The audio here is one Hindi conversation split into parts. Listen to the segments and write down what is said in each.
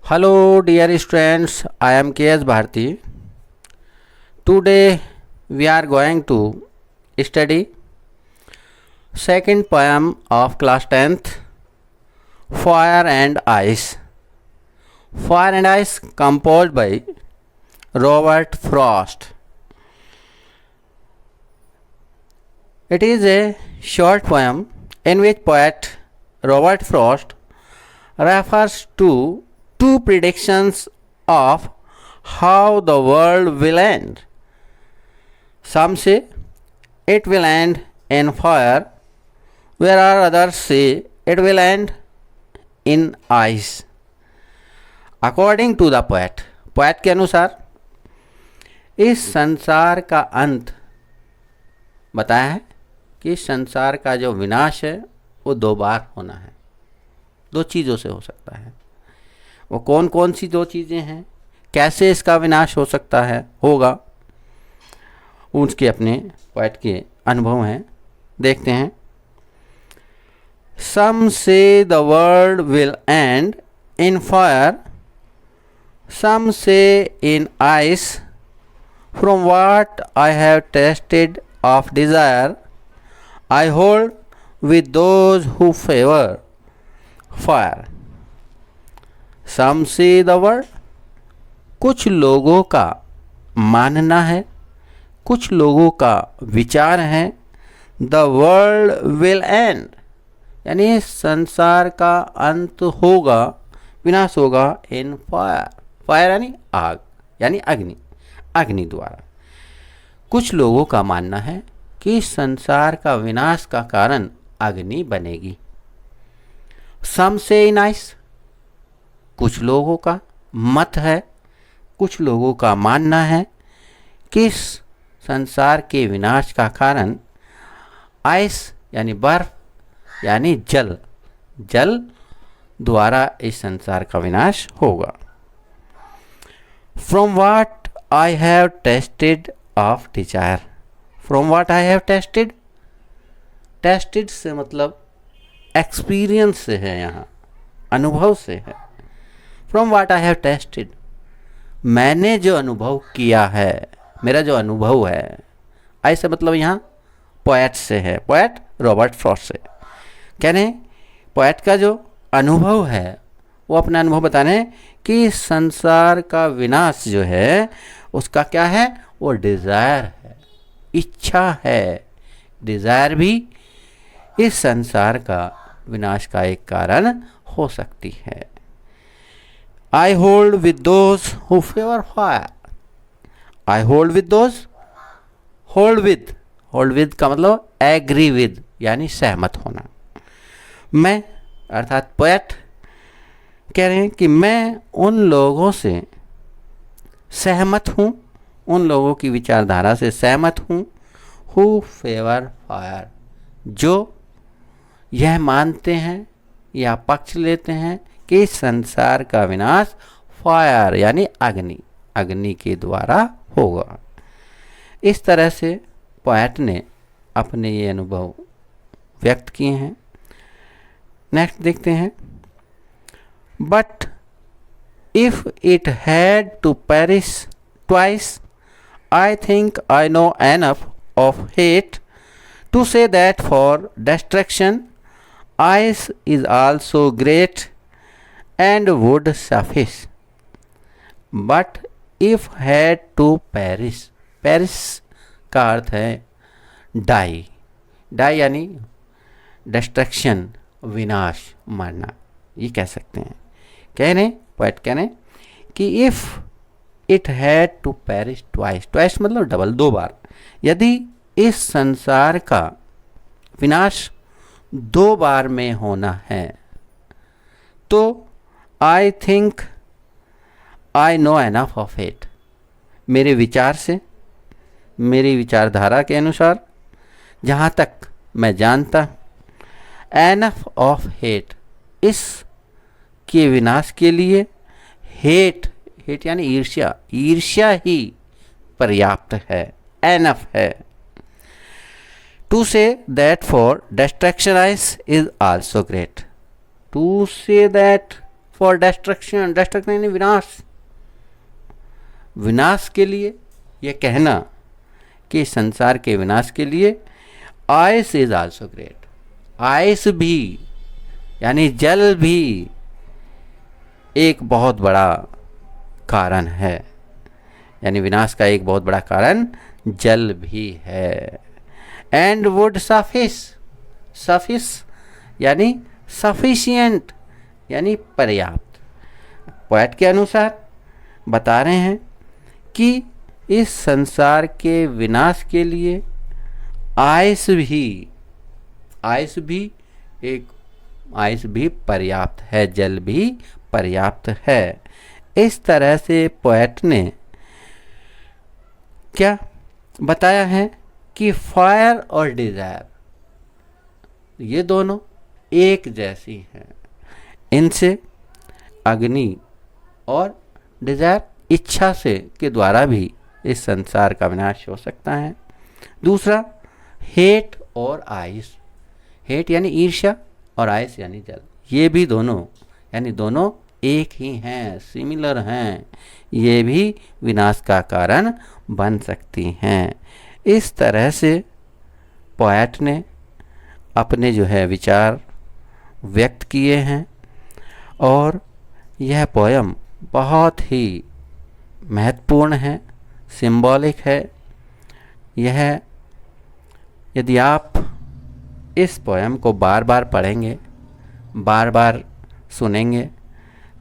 Hello, dear students. I am K.S. Bharti. Today we are going to study second poem of class 10th, Fire and Ice. Fire and Ice composed by Robert Frost. It is a short poem in which poet Robert Frost refers to two predictions of how the world will end. Some say it will end in fire, whereas others say it will end in ice. According to the poet के अनुसार इस संसार का अंत बताया है कि संसार का जो विनाश है वो दो बार होना है, दो चीज़ों से हो सकता है। वो कौन कौन सी दो चीज़ें हैं, कैसे इसका विनाश हो सकता है होगा, उसके अपने पोएट के अनुभव हैं। देखते हैं। Some say the world will end in fire, some say in ice. From what I have tasted of desire, I hold with those who favor fire. Some say the world, कुछ लोगों का मानना है, कुछ लोगों का विचार है, the world will end, यानी संसार का अंत होगा, विनाश होगा in fire. फायर यानी आग, यानी अग्नि, अग्नि द्वारा। कुछ लोगों का मानना है कि संसार का विनाश का कारण अग्नि बनेगी। Some say in ice, कुछ लोगों का मत है, कुछ लोगों का मानना है कि संसार के विनाश का कारण आइस यानी बर्फ यानी जल, जल द्वारा इस संसार का विनाश होगा। From what I have tasted of desire. From what I have tasted, tasted से मतलब एक्सपीरियंस से है, यहाँ अनुभव से है। From what I have tasted, मैंने जो अनुभव किया है, मेरा जो अनुभव है, ऐसे मतलब यहाँ पोएट से है, पोएट रॉबर्ट फ्रॉस्ट से। कहने पोएट का जो अनुभव है वो अपना अनुभव बताने कि संसार का विनाश जो है उसका क्या है, वो डिज़ायर है, इच्छा है। डिज़ायर भी इस संसार का विनाश का एक कारण हो सकती है। I hold with those who favor fire. I hold with those, hold with का मतलब agree with यानी सहमत होना। मैं अर्थात पोएट कह रहे हैं कि मैं उन लोगों से सहमत हूँ, उन लोगों की विचारधारा से सहमत हूँ, who favor fire, जो यह मानते हैं या पक्ष लेते हैं कि संसार का विनाश फायर यानी अग्नि, अग्नि के द्वारा होगा। इस तरह से पोएट ने अपने ये अनुभव व्यक्त किए हैं। नेक्स्ट देखते हैं। But if it had to perish twice, I think I know enough of hate to say that for destruction ice is also great and would suffice. But if had to perish, perish का अर्थ है die, die यानी destruction, विनाश, मरना, ये कह सकते हैं। कहने पोएट कहने कि if it had to perish twice, twice मतलब डबल, दो बार, यदि इस संसार का विनाश दो बार में होना है तो आई think I know enough of it, मेरे विचार से, मेरी विचारधारा के अनुसार जहाँ तक मैं जानता, एनफ ऑफ हेट, इस के विनाश के लिए हेट, हेट यानी ईर्ष्या, ईर्ष्या ही पर्याप्त है, एनफ है। To say that for destruction ice is also great. To say that for destruction, destruction यानी विनाश, विनाश के लिए। यह कहना कि संसार के विनाश के लिए ice is also great, ice भी यानी जल भी एक बहुत बड़ा कारण है, यानी विनाश का एक बहुत बड़ा कारण जल भी है। एंड वुड सफिस, सफिस यानी सफिशिएंट यानी पर्याप्त। पोएट के अनुसार बता रहे हैं कि इस संसार के विनाश के लिए आइस भी पर्याप्त है, जल भी पर्याप्त है। इस तरह से पोएट ने क्या बताया है कि फायर और डिजायर ये दोनों एक जैसी हैं। इनसे अग्नि और डिजायर इच्छा से के द्वारा भी इस संसार का विनाश हो सकता है। दूसरा, हेट और आइस, हेट यानी ईर्ष्या और आइस यानी जल, ये भी दोनों यानी दोनों एक ही हैं, सिमिलर हैं, ये भी विनाश का कारण बन सकती हैं। इस तरह से पोएट ने अपने जो है विचार व्यक्त किए हैं और यह पोयम बहुत ही महत्वपूर्ण है, सिंबॉलिक है। यह यदि आप इस पोयम को बार बार पढ़ेंगे, बार बार सुनेंगे,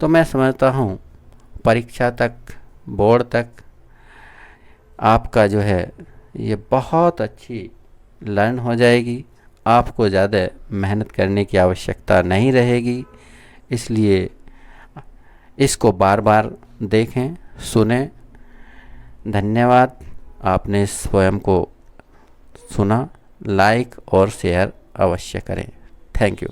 तो मैं समझता हूँ परीक्षा तक, बोर्ड तक आपका जो है ये बहुत अच्छी लर्न हो जाएगी। आपको ज़्यादा मेहनत करने की आवश्यकता नहीं रहेगी। इसलिए इसको बार बार देखें, सुनें। धन्यवाद, आपने इस पोयम को सुना। लाइक और शेयर अवश्य करें। Thank you.